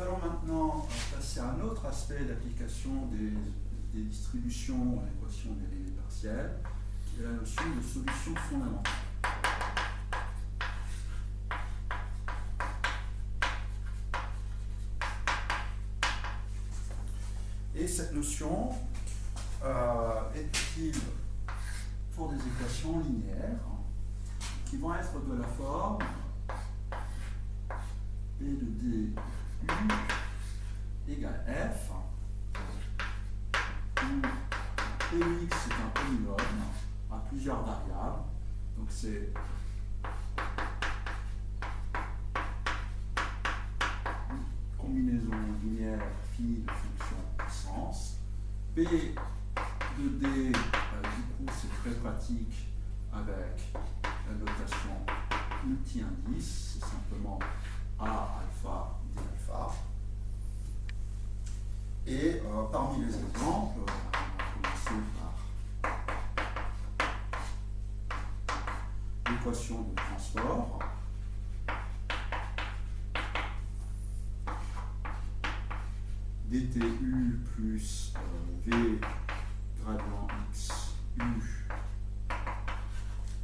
allons maintenant passer à un autre aspect d'application des distributions à l'équation dérivée partielle, qui est la notion de solution fondamentale. Et cette notion est utile pour des équations linéaires qui vont être de la forme P de D U égale F, où P de X est un polynôme à plusieurs variables, donc c'est une combinaison linéaire finie de fonctions puissance. P de D, du coup, c'est très pratique avec la notation multi-indice, c'est simplement A alpha D alpha. Et parmi les exemples, on va commencer par l'équation de transport. dtu plus v gradient x u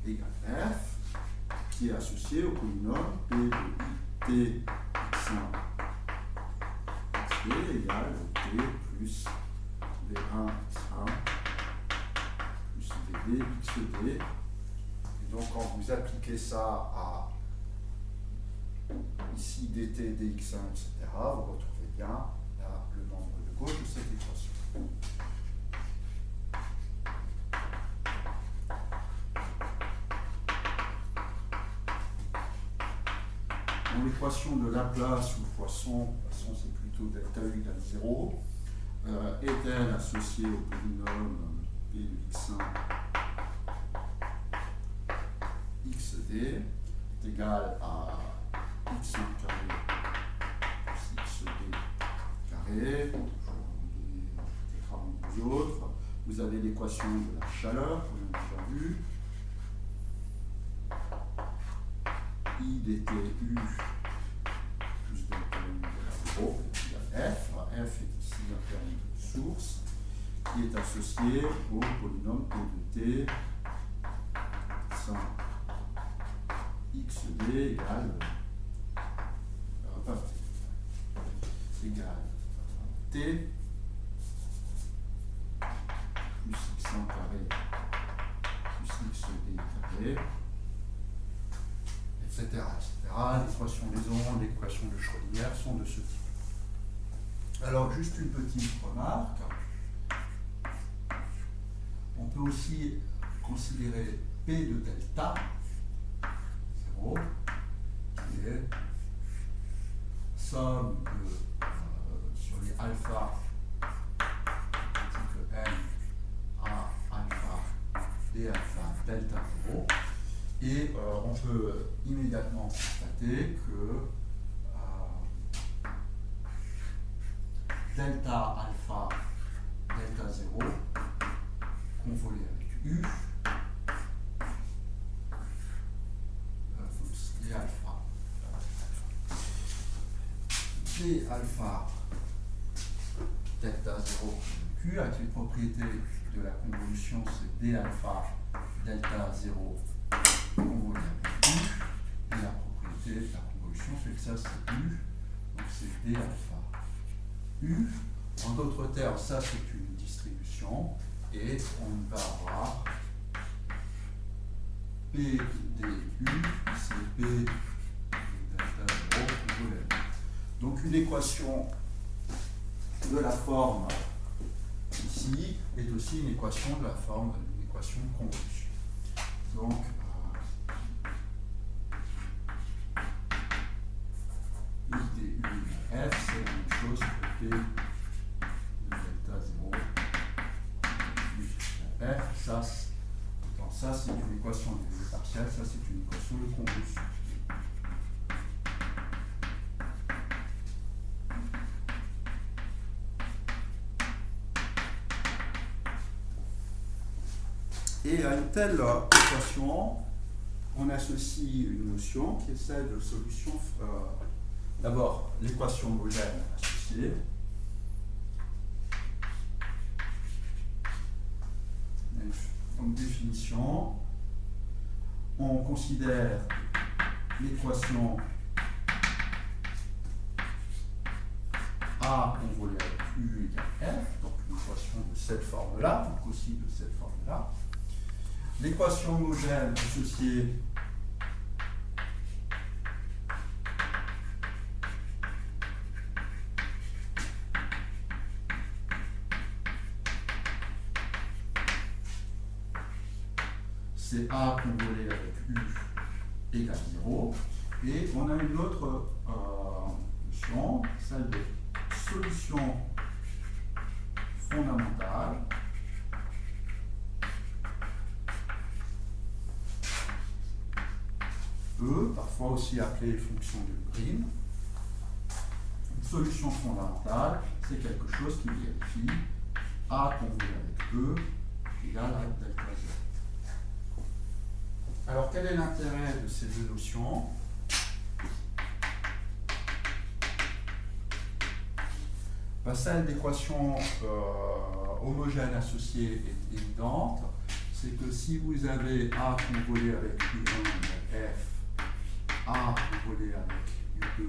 égale f, qui est associé au polynôme p de t x1 xd égale t plus v1 x1 plus vd xd. Et donc quand vous appliquez ça à ici dt, dx1, etc., vous retrouvez bien le nombre de gauche de cette équation. Dans l'équation de Laplace ou Poisson c'est plutôt delta U égale 0, est-elle associée au polynôme P de x1 xd est égal à x1 carré plus xd carré, des autres. Vous avez l'équation de la chaleur, qu'on a déjà vu. I dt U plus delta U égale 0 égale F. F est ici un terme de source qui est associé au polynôme P de t sans xd égale t plus x1 carré plus xd carré, etc. L'équation des ondes, l'équation de Schrödinger sont de ce type. Alors, juste une petite remarque. On peut aussi considérer P de delta 0, qui est somme sur les alpha multiple n à alpha d alpha delta 0. Et on peut immédiatement constater que delta alpha delta 0 convolé avec U d alpha delta 0 Q avec les propriétés de la convolution, c'est d alpha delta 0 convolé avec U, et la propriété de la convolution fait que ça c'est U, donc c'est d alpha U. En d'autres termes, ça c'est une distribution, et on va avoir P d U, c'est P de delta 0 convolé. Donc une équation de la forme ici est aussi une équation de la forme d'une équation de convolution. Donc I du F, c'est la même chose que P de delta 0 plus F. Ça c'est une équation de dérivée partielle, ça c'est une équation de convolution. Et à une telle équation, on associe une notion qui est celle de solution D'abord, l'équation homogène associée. Donc, définition. On considère l'équation A convolue avec U égale F, donc une équation de cette forme-là, donc aussi de cette forme-là. L'équation homogène associée c'est A convolé avec U égale 0. Et on a une autre notion, celle de solution fondamentale. E, parfois aussi appelée fonction de Green. Une solution fondamentale, c'est quelque chose qui vérifie A convolé avec E égale à delta Z. Alors, quel est l'intérêt de ces deux notions? Celle d'équation homogène associée est évidente. C'est que si vous avez A convolé avec U1 égale F, A convolé avec U2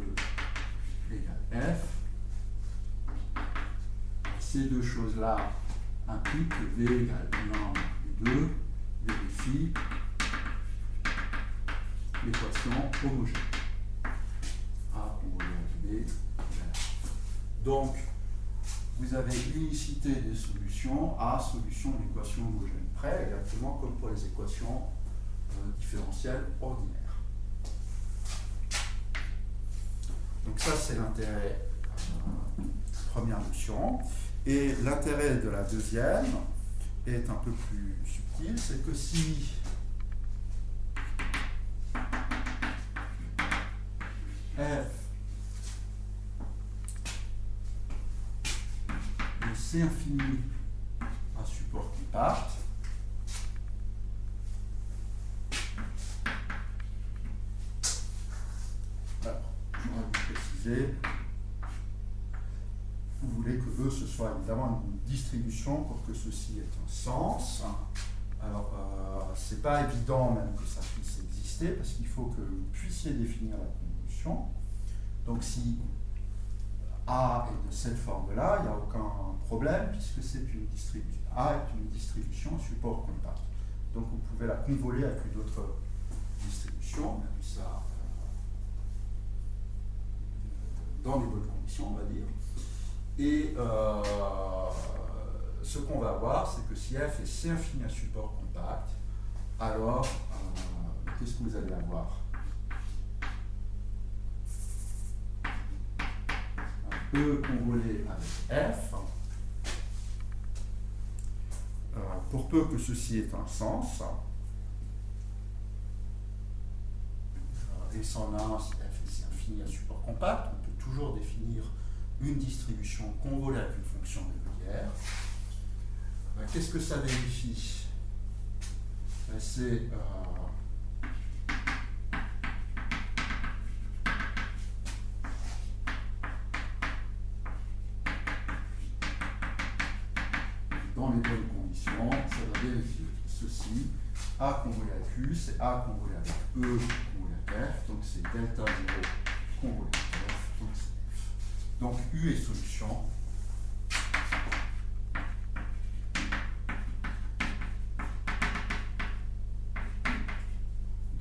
égale F, ces deux choses-là impliquent que V égale U1 U2 vérifie l'équation homogène. A convolé avec B égale F. Donc, vous avez l'unicité des solutions à solution de l'équation homogène près, exactement comme pour les équations différentielles ordinaires. Donc ça, c'est l'intérêt de la première notion. Et l'intérêt de la deuxième est un peu plus subtil, c'est que si F C infini à support compact, alors, j'aurais dû préciser, vous voulez que E ce soit évidemment une distribution pour que ceci ait un sens. Alors, c'est pas évident même que ça puisse exister parce qu'il faut que vous puissiez définir la convolution. Donc, si A est de cette forme-là, il n'y a aucun problème puisque c'est une distribution. A est une distribution support compact. Donc vous pouvez la convoler avec une autre distribution. On a vu ça dans les bonnes conditions, on va dire. Et ce qu'on va voir, c'est que si F est C infini à support compact, alors qu'est-ce que vous allez avoir? E convolé avec F, pour peu que ceci ait un sens, et sans un, si F est infini à support compact, on peut toujours définir une distribution convolée avec une fonction de Bruyère. Qu'est-ce que ça vérifie? C'est dans les bonnes conditions, ça va vérifier ceci. A convolé avec U, c'est A convolé avec E convolé avec F, donc c'est delta 0 convolé avec F, donc c'est F. Donc U est solution.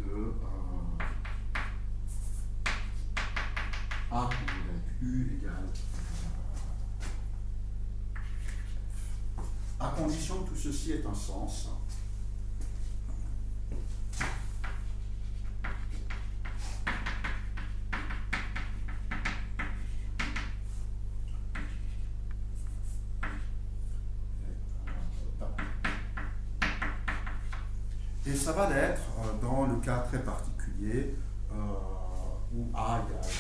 De A convolé avec U égale à condition que tout ceci ait un sens. Et ça va l'être dans le cas très particulier où A égale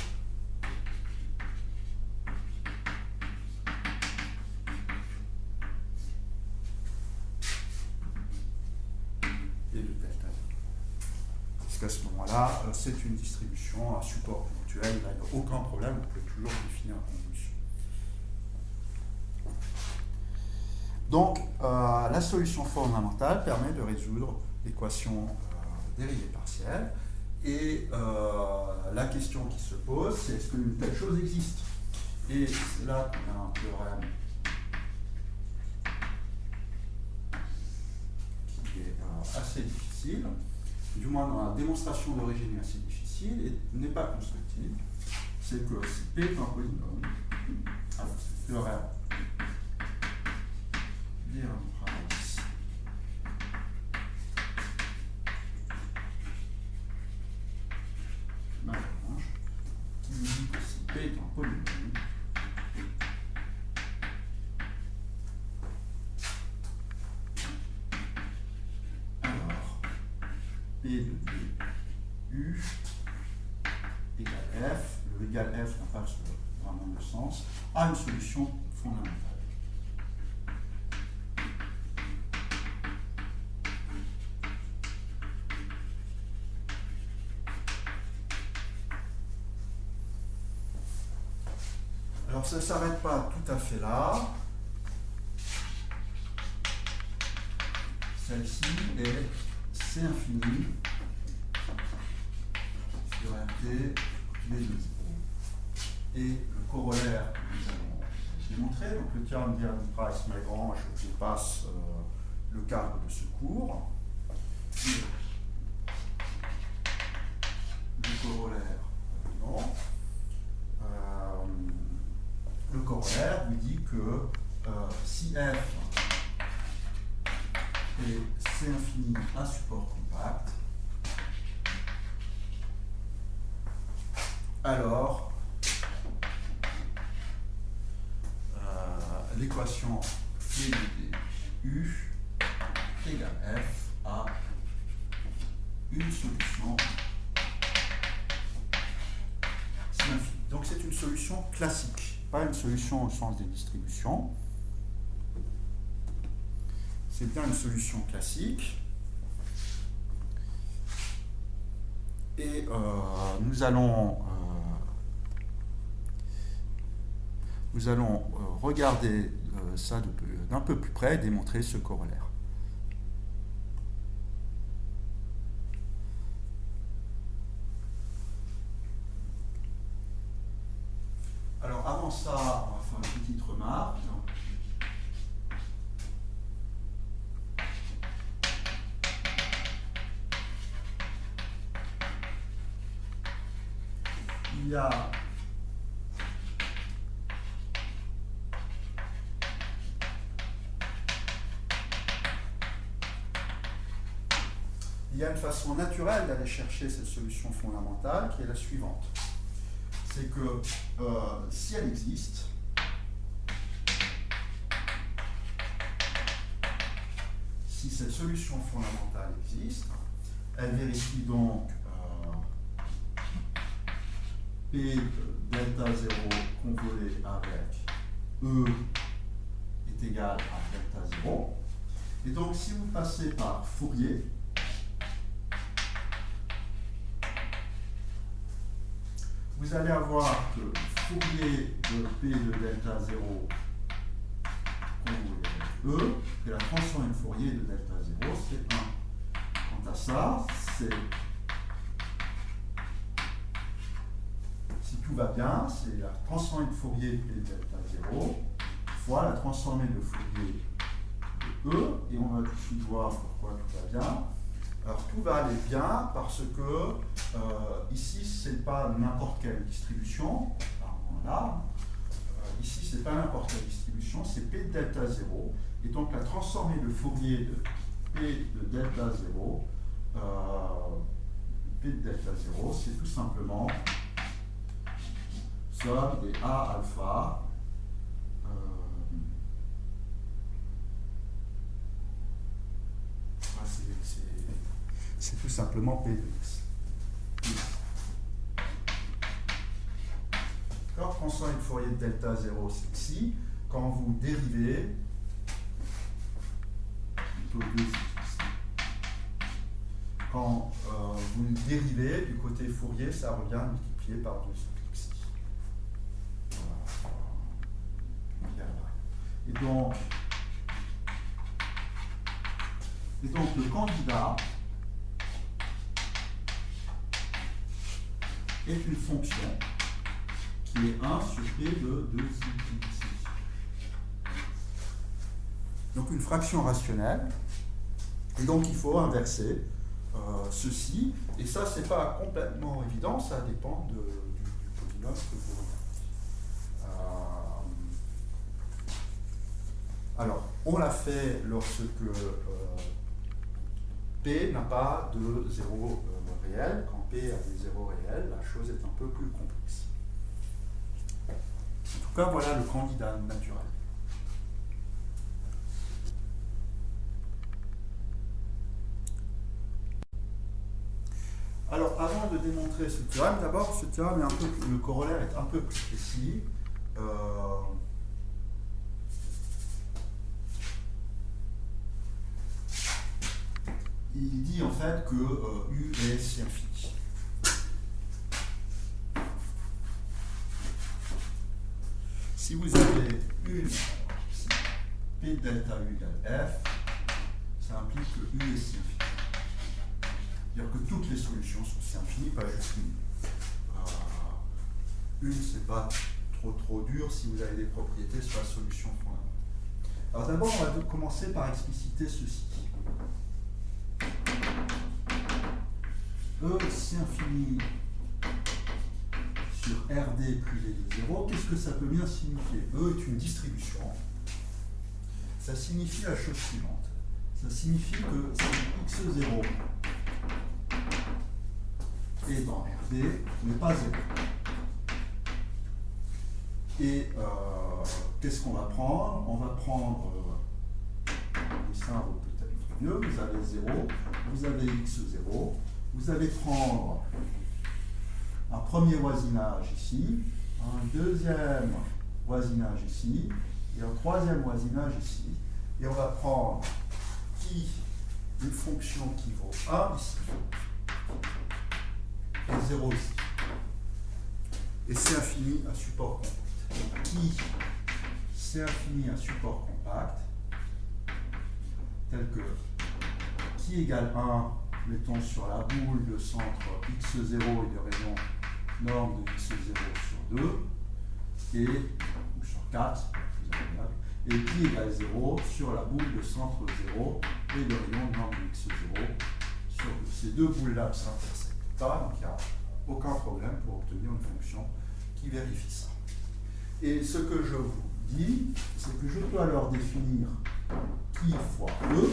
et de delta. parce qu'à ce moment-là, c'est une distribution, un support ponctuel, il n'y a aucun problème, vous pouvez toujours définir en convolution. Donc, la solution fondamentale permet de résoudre l'équation dérivée partielle. Et la question qui se pose, c'est est-ce qu'une telle chose existe? Et c'est là qu'on a un théorème qui est assez difficile, du moins dans la démonstration d'origine est assez difficile et n'est pas constructive. C'est que si P est un polynôme, alors c'est le théorème Weierstrass Lagrange, qui nous dit que si P est un polynôme, alors P de D U égale F, le égal F n'a pas vraiment de sens, a une solution fondamentale. Alors ça ne s'arrête pas tout à fait là. Celle-ci est C infini sur RT P de 0. Et le corollaire que nous allons démontrer, donc le théorème Weierstrass-Lagrange, je passe le cadre de ce cours. Le corollaire, non. Le corollaire nous dit que si F est C infini un support compact, alors l'équation P de D U égale F a une solution C infini. Donc c'est une solution classique, pas une solution au sens des distributions. C'est bien une solution classique. Et nous allons regarder ça d'un peu plus près et démontrer ce corollaire. Alors avant ça, on va faire une petite remarque. Il y a une façon naturelle d'aller chercher cette solution fondamentale qui est la suivante. C'est que si elle existe, si cette solution fondamentale existe, elle vérifie donc P delta 0 convolé avec E est égal à delta 0. Et donc si vous passez par Fourier, vous allez avoir que Fourier de P de delta 0 convolé avec E, et la transformée de Fourier de delta 0, c'est 1. Quant à ça, c'est, si tout va bien, c'est la transformée de Fourier de P de delta 0 fois la transformée de Fourier de E, et on va tout de suite voir pourquoi tout va bien. Alors tout va aller bien parce que ici c'est pas n'importe quelle distribution, là, ici c'est pas n'importe quelle distribution, c'est P de delta 0, et donc la transformée de Fourier de P de delta 0, P de delta 0, c'est tout simplement somme des A alpha c'est tout simplement P de x. D'accord, transformée de Fourier de delta 0, c'est ici. Quand vous dérivez, quand vous le dérivez du côté Fourier, ça revient multiplié par 2 ici. Et donc le candidat est une fonction qui est 1 sur P de 2 ici. Donc une fraction rationnelle. Et donc il faut inverser ceci. Et ça, c'est pas complètement évident, ça dépend du polynôme que vous regardez. Alors, on l'a fait lorsque P n'a pas de zéro réel. Quand P a des zéros réels, la chose est un peu plus complexe. En tout cas, voilà le candidat naturel. Alors, avant de démontrer ce théorème, d'abord, ce théorème le corollaire est un peu plus précis. Il dit en fait que U est C infini. Si vous avez une P delta U égale F, ça implique que U est C infini. C'est-à-dire que toutes les solutions sont C infini, pas juste une. Une, c'est pas trop dur si vous avez des propriétés sur la solution fondamentale. Alors d'abord, on va commencer par expliciter ceci. E C infini sur RD privé de 0, qu'est-ce que ça peut bien signifier? E est une distribution. Ça signifie la chose suivante. Ça signifie que si x0 est dans RD, n'est pas 0. Et qu'est-ce qu'on va prendre? On va prendre, le dessin vaut peut-être mieux, vous avez 0, vous avez x0, vous allez prendre un premier voisinage ici, un deuxième voisinage ici, et un troisième voisinage ici. Et on va prendre une fonction qui vaut 1 ici, et 0 ici. Et c'est infini à support compact. C'est infini à support compact, tel que qui égale 1, mettons sur la boule de centre x0 et de rayon norme de x0 sur 2, ou sur 4, et qui égale 0 sur la boule de centre 0 et de rayon norme de x0 sur 2. Ces deux boules-là ne s'intersectent pas, donc il n'y a aucun problème pour obtenir une fonction qui vérifie ça. Et ce que je vous dis, c'est que je peux alors définir qui fois E.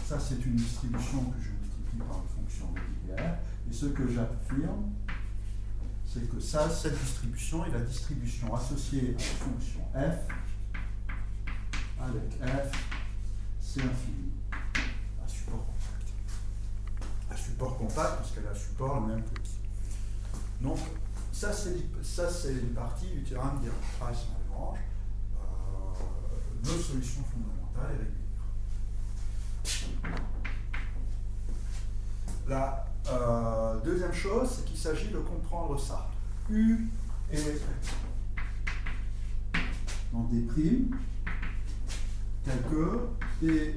Ça, c'est une distribution que je multiplie par une fonction régulière. Et ce que j'affirme, c'est que ça, cette distribution est la distribution associée à la fonction f avec f, c'est infini à support compact. À support compact, parce qu'elle a support le même que qui. Donc, ça, c'est une partie du théorème d'Hirsch-Price-Lagrange. Nos solutions fondamentales et régulières. La deuxième chose, c'est qu'il s'agit de comprendre ça. U est dans des primes telles que P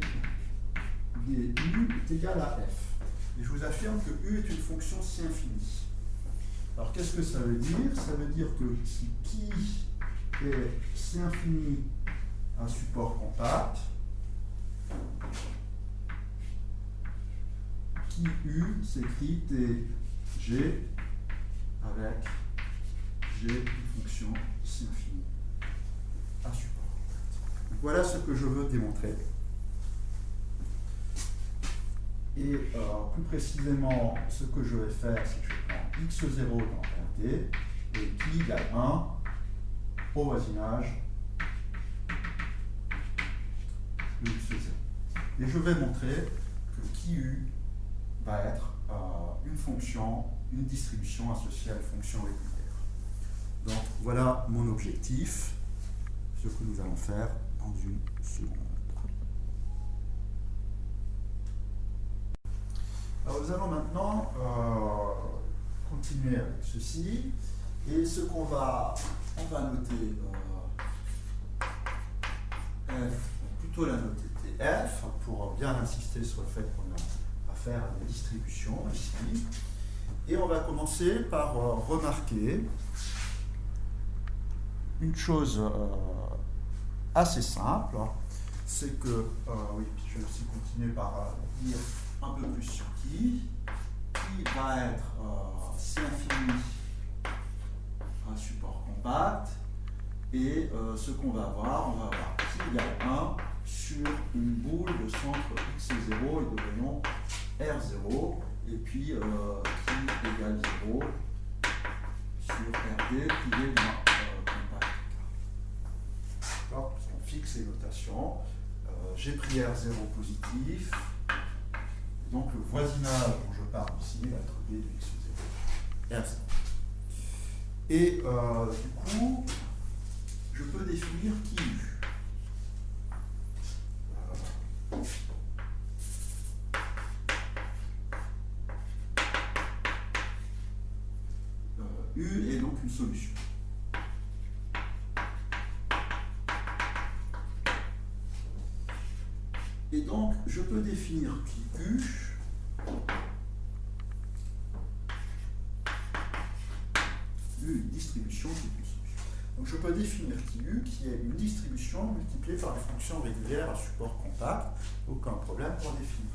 des U est égal à F. Et je vous affirme que U est une fonction C infinie. Alors qu'est-ce que ça veut dire? Ça veut dire que si qui est C infini à support compact, qui U s'écrit TG avec G une fonction C infini à support compact. Donc voilà ce que je veux démontrer. Et plus précisément, ce que je vais faire, c'est que je prends x0 dans RD et qui égale 1 au voisinage de x0. Et je vais montrer que qui U va être une fonction, une distribution associée à une fonction régulière. Donc voilà mon objectif, ce que nous allons faire dans une seconde. Alors nous allons maintenant continuer avec ceci. Et ce qu'on va, on va noter F, plutôt la noter TF, pour bien insister sur le fait qu'on a affaire à des distributions ici. Et on va commencer par remarquer une chose assez simple, c'est que, oui, puis je vais aussi continuer par dire un peu plus sur qui va être C infini un support compact, et ce qu'on va avoir, on va avoir qui égale 1 sur une boule de centre x0 et de rayon R0, et puis qui égale 0 sur RD qui est compact. D'accord, on fixe les notations. J'ai pris R0 positif, donc le voisinage dont je parle ici va être B de x0 R0. Et du coup, je peux définir qui U est donc une solution. Et donc, je peux définir qui U une distribution qui est une solution. Donc, je peux définir qui U qui est une distribution multipliée par des fonctions régulières à support compact. Aucun problème pour définir.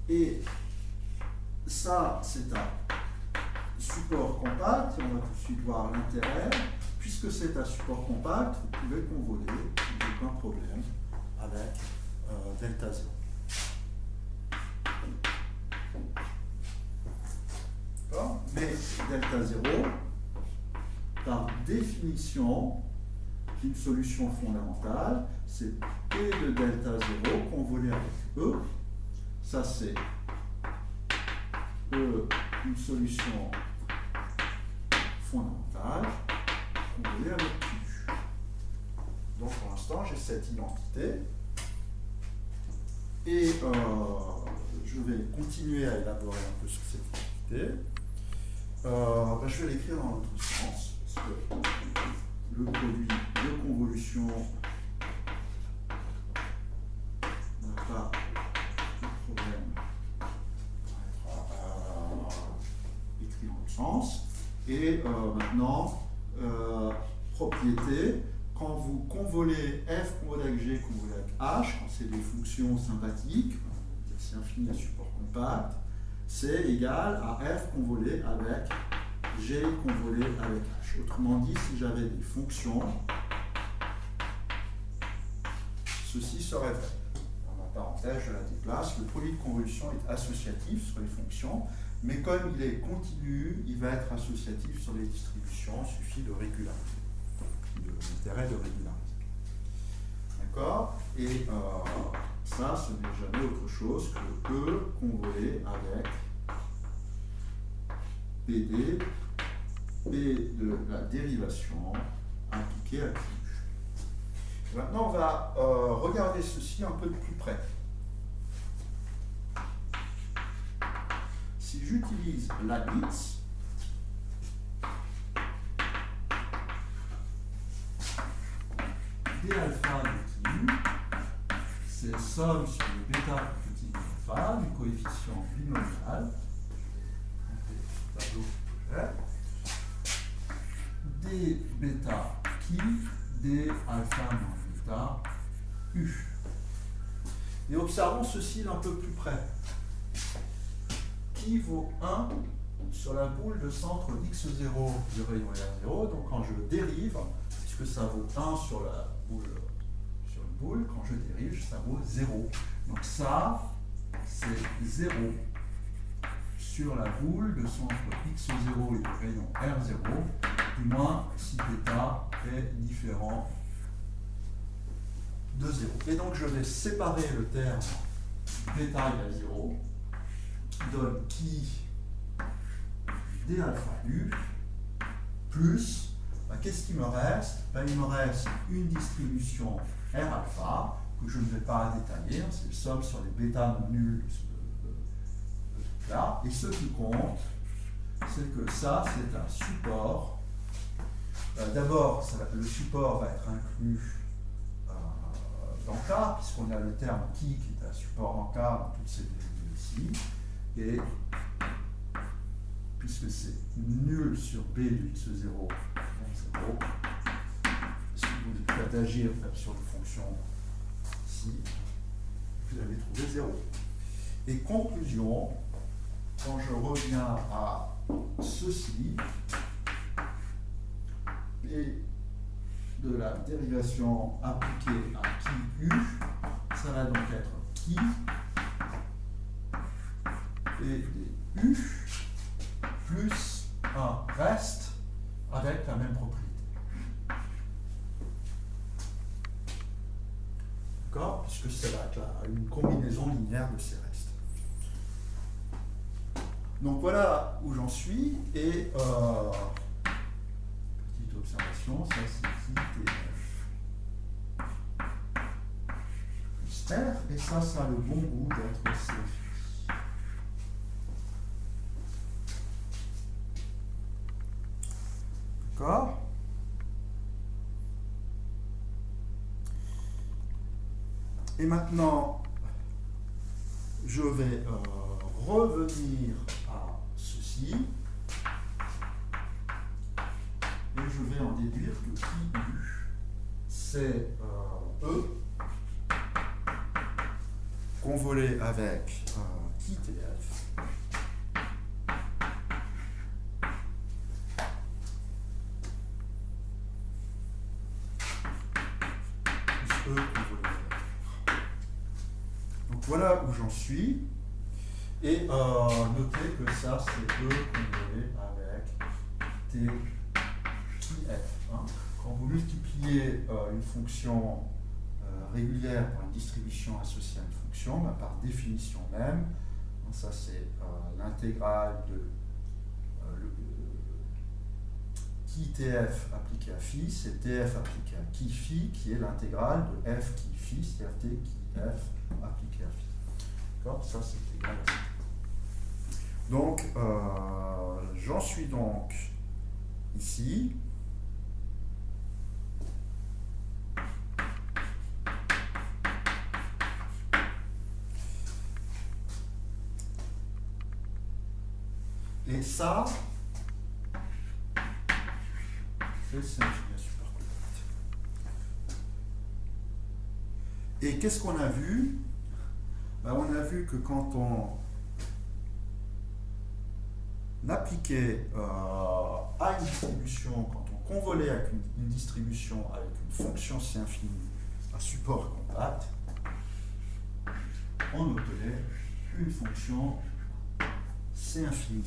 Et ça, c'est un support compact, et on va tout de suite voir l'intérêt. Puisque c'est un support compact, vous pouvez convoler, aucun problème, avec delta 0. D'accord ? Mais delta 0, par définition, une solution fondamentale, c'est P de delta 0 convolé avec E. Ça, c'est E, une solution fondamentale convolée avec Q. Donc pour l'instant, j'ai cette identité. Et je vais continuer à élaborer un peu sur cette identité. Je vais l'écrire dans l'autre sens, parce que le produit de convolution n'a pas de problème à être écrit dans l'autre sens. Et maintenant, propriété, quand vous convolez f convolé avec g convolé avec h, quand c'est des fonctions sympathiques, c'est infini à support compact, c'est égal à f convolé avec g convolé avec h. Autrement dit, si j'avais des fonctions, ceci serait vrai. Dans la parenthèse, je la déplace. Le produit de convolution est associatif sur les fonctions, mais comme il est continu, il va être associatif sur les distributions. Il suffit de régulariser, l'intérêt de régulariser. D'accord? Et ça, ce n'est jamais autre chose que E convolé avec PD, P de la dérivation appliquée à Q. Maintenant, on va regarder ceci un peu de plus près. Si j'utilise Leibniz, d alpha de Q, c'est somme sur le bêta plus petit alpha du coefficient binomial. Tableau d bêta qui d alpha moins bêta u. Et observons ceci d'un peu plus près. Qui vaut 1 sur la boule de centre x0 du rayon R0. Donc quand je dérive, puisque ça vaut 1 sur la boule, sur une boule, quand je dérive, ça vaut 0. Donc ça, c'est 0 sur la boule de centre x0 et du rayon R0, du moins si θ est différent de 0. Et donc je vais séparer le terme β égale 0, qui donne qui d alpha u, plus, qu'est-ce qui me reste? Il me reste une distribution R alpha que je ne vais pas détailler, hein, c'est le somme sur les bêta non nuls de ce truc-là. Et ce qui compte, c'est que ça, c'est un support. D'abord, le support va être inclus dans K, puisqu'on a le terme qui est un support en K dans toutes ces dérivées ici. Et puisque c'est nul sur B de x0 moins 0, si vous faites agir sur une fonction ici, vous allez trouver 0. Et conclusion, quand je reviens à ceci, et de la dérivation appliquée à qui u, ça va donc être qui et des u plus un reste avec la même propriété. D'accord? Puisque c'est une combinaison linéaire de ces restes. Donc voilà où j'en suis. Et petite observation, ça c'est qui plus R, et ça a le bon goût d'être CFI. D'accord? Et maintenant, je vais revenir à ceci. Et je vais en déduire que qui u, c'est E, convolé avec qui TF. Plus E convolé avec R. Donc voilà où j'en suis. Et notez que ça, c'est E convolé avec T qui F. Hein. Quand vous multipliez une fonction régulière par une distribution associée à une fonction, bah, par définition même, ça c'est l'intégrale de qui TF appliqué à phi, c'est TF appliqué à qui phi, qui est l'intégrale de F qui phi, c'est-à-dire T qui F appliqué à phi. D'accord? Ça c'est égal à ça. Donc, j'en suis donc ici. Et ça, c'est symphonie superconduite. Et qu'est-ce qu'on a vu? Ben, on a vu que quand on appliquait à une distribution, quand on convolait avec une distribution avec une fonction C infinie à support compact, on obtenait une fonction C infini.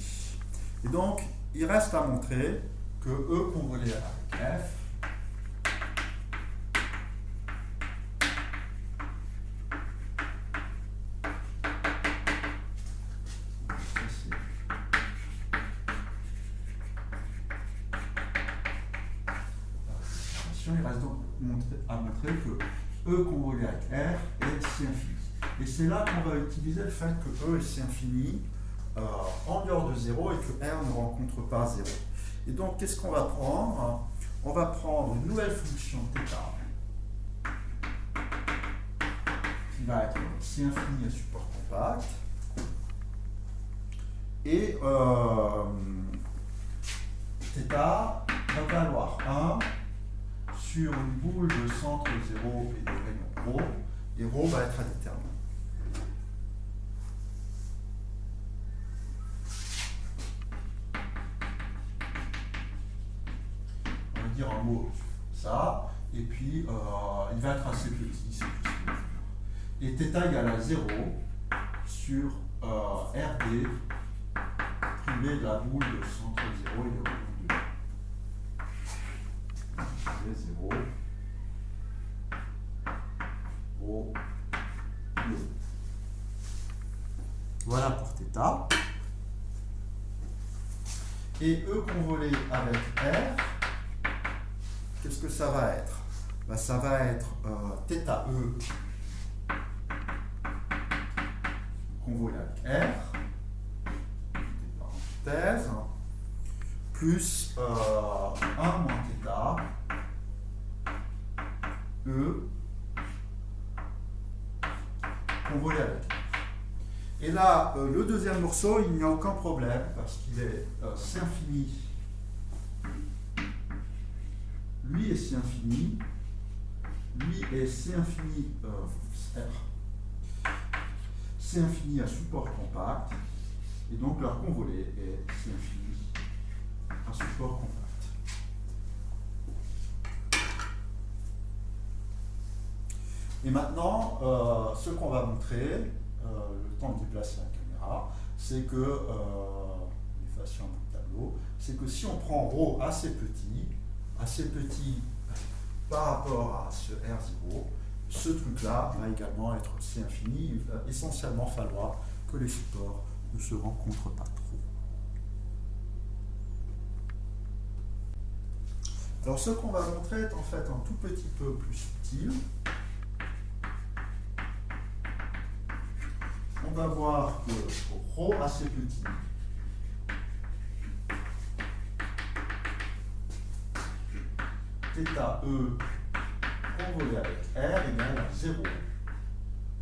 Et donc, il reste à montrer que E convolé avec F il reste donc à montrer que E convolé avec R est C infini. Et c'est là qu'on va utiliser le fait que E est C infini en dehors de 0 et que R ne rencontre pas 0. Et donc, qu'est-ce qu'on va prendre? On va prendre une nouvelle fonction θ qui va être C infini à support compact. Et θ va valoir 1 sur une boule de centre 0 et de rayon ρ, et ρ va être indéterminé. On va dire un mot ça, et puis il va être assez petit, c'est tout ce qu'il faut. Et θ égale à 0 sur RD privé de la boule de centre 0 et de rayon 2. 0 au 2. Voilà pour θ. Et E convolé avec R, qu'est-ce que ça va être? Ben, ça va être θE convolé avec R, parenthèse, plus 1 moins θ, E, convolé avec R. Et là, le deuxième morceau, il n'y a aucun problème, parce qu'il est C infini. Lui est C infini. Lui est C infini R. C infini à support compact. Et donc leur convolé est C infini à support compact. Et maintenant, ce qu'on va montrer, le temps de déplacer la caméra, c'est que, effaçons le tableau, c'est que si on prend ρ assez petit par rapport à ce R0, ce truc-là va également être C infini. Il va essentiellement falloir que les supports ne se rencontrent pas trop. Alors ce qu'on va montrer est en fait un tout petit peu plus subtil. On va voir que ρ assez petit θe convolé avec R égale à 0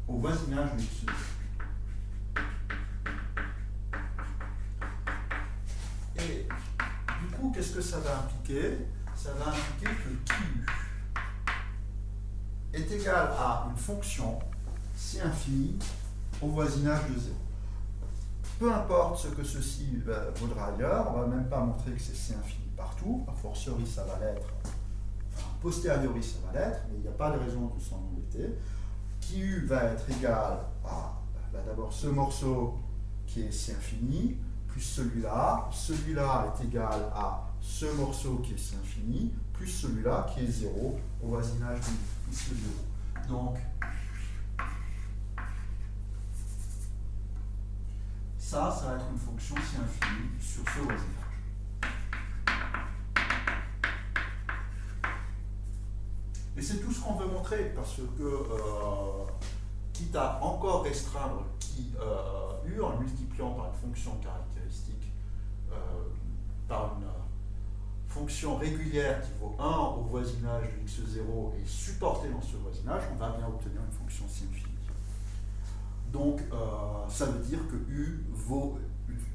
au voisinage de x0. Et du coup, qu'est-ce que ça va impliquer? Ça va impliquer que Q est égal à une fonction C infini au voisinage de 0. Peu importe ce que ceci vaudra ailleurs, on ne va même pas montrer que c'est C infini partout, a fortiori ça va l'être, enfin, a posteriori ça va l'être, mais il n'y a pas de raison de s'en embêter. Q va être égal à d'abord ce morceau qui est C infini, plus celui-là est égal à ce morceau qui est C infini, plus celui-là qui est 0 au voisinage de x0. Donc, ça va être une fonction C infini sur ce voisinage. Et c'est tout ce qu'on veut montrer, parce que, quitte à encore restreindre U en multipliant par une fonction caractéristique, par une fonction régulière qui vaut 1 au voisinage de x0 et supportée dans ce voisinage, on va bien obtenir une fonction C infini. Donc, ça veut dire que U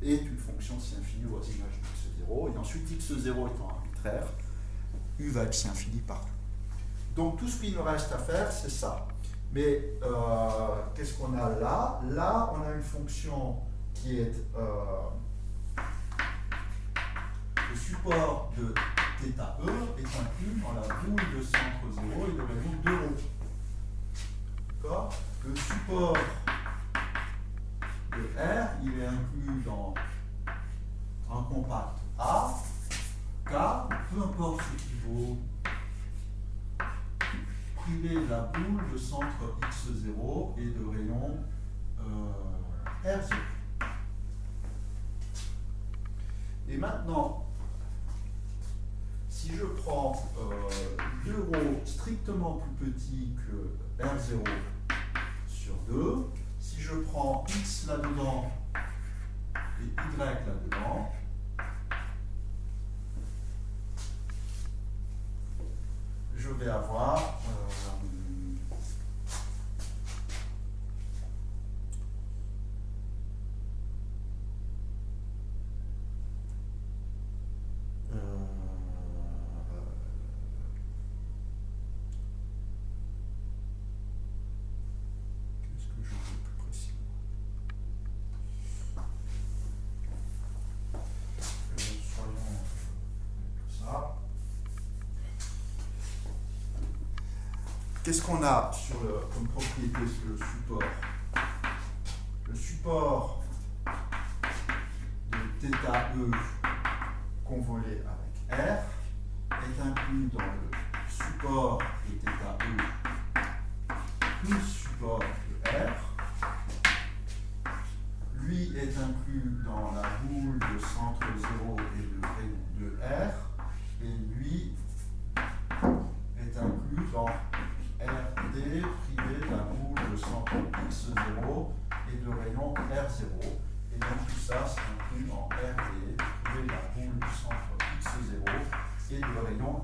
est une fonction C infini au voisinage de x0, et ensuite x0 étant arbitraire, U va être C infini partout. Donc, tout ce qu'il nous reste à faire, c'est ça. Mais qu'est-ce qu'on a là? Là, on a une fonction qui est le support de θe est inclus dans la boule de centre 0 et de rayon 2 ρ. D'accord? Le support de R, il est inclus dans un compact A, K, peu importe ce qui vaut, privé de la boule de centre x0 et de rayon R0. Et maintenant, si je prends 2 ρ strictement plus petit que R0 sur 2, si je prends x là-dedans et y là-dedans, je vais avoir qu'est-ce que je veux plus précisément? Soyons tout ça. Qu'est-ce qu'on a comme propriété sur le support? Le support de θe convolé avec R est inclus dans le support de θe plus support de R. Lui est inclus dans la boule de centre 0 et de rayon de R. Et lui est inclus dans RD privé de la boule de centre x0 et de rayon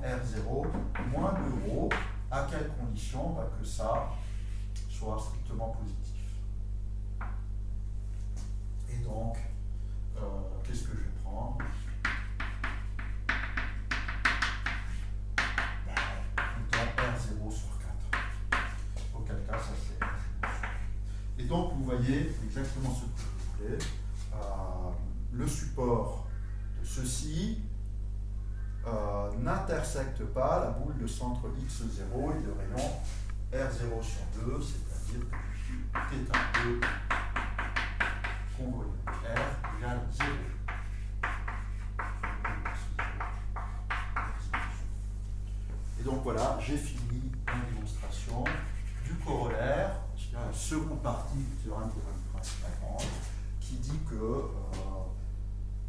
R0 moins 2ρ. À quelle condition? Bah, que ça soit strictement positif. Et donc, qu'est-ce que je vais prendre? R0 sur 4. Auquel cas, ça c'est R0. Et donc, vous voyez exactement ce que je voulais. Le support de ceci n'intersecte pas la boule de centre x0 et de rayon R0 sur 2, c'est-à-dire que θ2 convolé R égale 0. Et donc voilà, j'ai fini la démonstration du corollaire, parce qu'il y a la seconde partie du théorème de Von-Franz qui dit que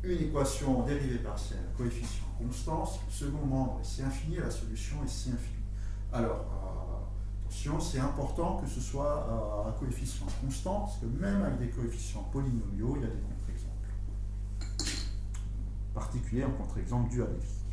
une équation dérivée partielle à coefficient constant, si le second membre est si infini, la solution est si infinie. Alors, attention, c'est important que ce soit un coefficient constant, parce que même avec des coefficients polynomiaux, il y a des contre-exemples. En particulier un contre-exemple dû à Lévy.